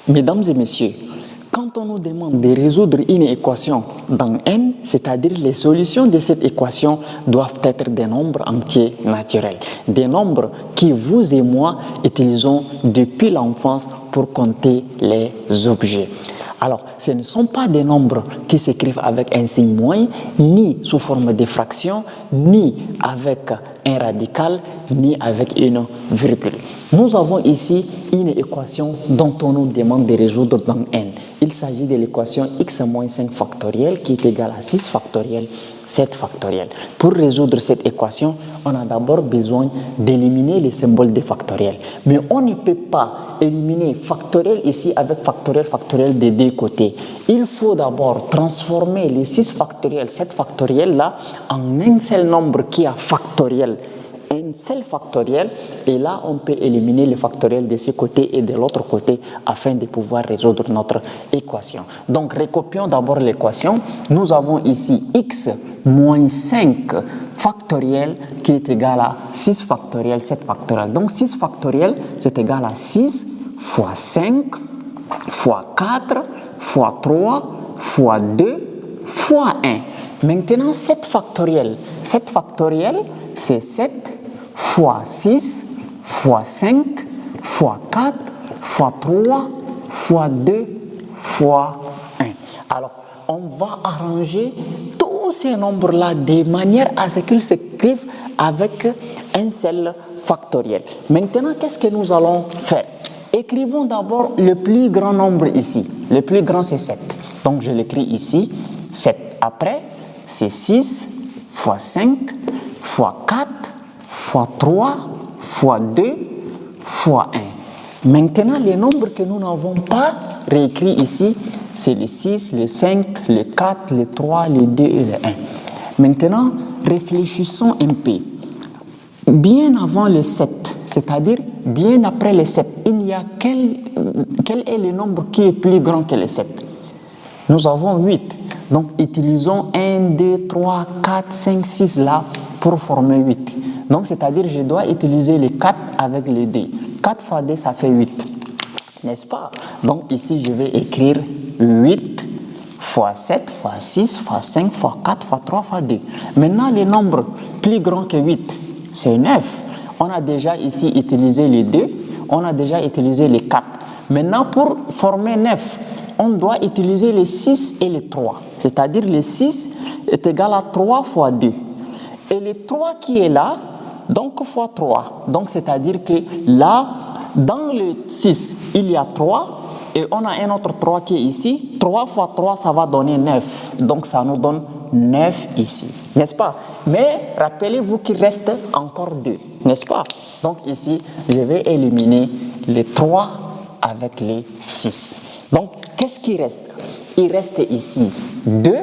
Mesdames et messieurs, quand on nous demande de résoudre une équation dans n, c'est-à-dire les solutions de cette équation doivent être des nombres entiers naturels, des nombres que vous et moi utilisons depuis l'enfance pour compter les objets. Alors, ce ne sont pas des nombres qui s'écrivent avec un signe moins, ni sous forme de fraction, ni avec un radical, ni avec une virgule. Nous avons ici une équation dont on nous demande de résoudre dans n. Il s'agit de l'équation x moins 5 factoriel qui est égale à 6 factoriel, 7 factoriel. Pour résoudre cette équation, on a d'abord besoin d'éliminer les symboles des factoriels. Mais on ne peut pas éliminer factoriel ici avec factoriel des deux côtés. Il faut d'abord transformer les 6 factoriels, 7 factoriel là, en un seul nombre qui a factoriel. Un seul factoriel, et là on peut éliminer les factoriels de ce côté et de l'autre côté afin de pouvoir résoudre notre équation. Donc recopions d'abord l'équation. Nous avons ici x moins 5 factoriel qui est égal à 6 factoriel, 7 factoriel. Donc 6 factoriel c'est égal à 6 fois 5 fois 4 fois 3 fois 2 fois 1. Maintenant 7 factoriel c'est 7 fois 6 fois 5 fois 4 fois 3 fois 2 fois 1. Alors, on va arranger tous ces nombres-là de manière à ce qu'ils s'écrivent avec un seul factoriel. Maintenant, qu'est-ce que nous allons faire? Écrivons d'abord le plus grand nombre ici. Le plus grand, c'est 7. Donc, je l'écris ici, 7. Après, c'est 6 fois 5 fois 4 fois 3 fois 2 fois 1. Maintenant, les nombres que nous n'avons pas réécrits ici, c'est le 6, le 5, le 4, le 3, le 2 et le 1. Maintenant, réfléchissons un peu. Bien avant le 7, c'est-à-dire bien après le 7, il y a quel est le nombre qui est plus grand que le 7? Nous avons 8. Donc, utilisons 1, 2, 3, 4, 5, 6 là pour former 8. Donc, c'est-à-dire je dois utiliser le 4 avec le 2. 4 fois 2, ça fait 8. N'est-ce pas? Donc, ici, je vais écrire 8 fois 7 fois 6 fois 5 fois 4 fois 3 fois 2. Maintenant, le nombre plus grand que 8, c'est 9. On a déjà ici utilisé les 2. On a déjà utilisé les 4. Maintenant, pour former 9, on doit utiliser les 6 et les 3. C'est-à-dire le 6 est égal à 3 fois 2. Et le 3 qui est là, donc fois 3. Donc c'est-à-dire que là, dans le 6, il y a 3 et on a un autre 3 qui est ici. 3 fois 3, ça va donner 9. Donc ça nous donne 9 ici. N'est-ce pas? Mais rappelez-vous qu'il reste encore 2. N'est-ce pas? Donc ici, je vais éliminer les 3 avec les 6. Donc qu'est-ce qui reste? Il reste ici 2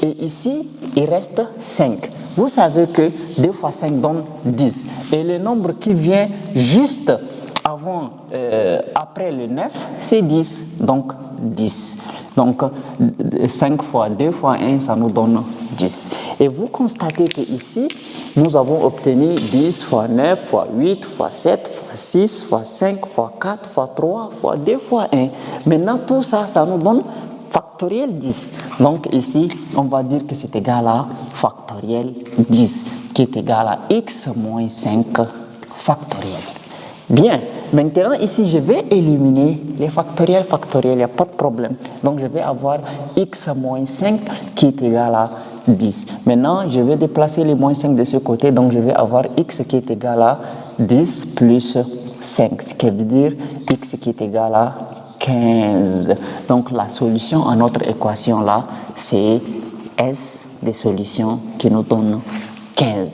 et ici, il reste 5. Vous savez que 2 fois 5 donne 10. Et le nombre qui vient juste après le 9, c'est 10. Donc 10. Donc 5 fois 2 fois 1, ça nous donne 10. Et vous constatez qu'ici, nous avons obtenu 10 fois 9 fois 8 fois 7 fois 6 fois 5 fois 4 fois 3 fois 2 fois 1. Maintenant, tout ça, ça nous donne factoriel 10. Donc ici, on va dire que c'est égal à factoriel 10, qui est égal à x moins 5 factoriel. Bien, maintenant ici, je vais éliminer les factoriels, il n'y a pas de problème. Donc je vais avoir x moins 5 qui est égal à 10. Maintenant, je vais déplacer les moins 5 de ce côté, donc je vais avoir x qui est égal à 10 plus 5, ce qui veut dire x qui est égal à 15. Donc la solution à notre équation là, c'est S des solutions qui nous donne 15.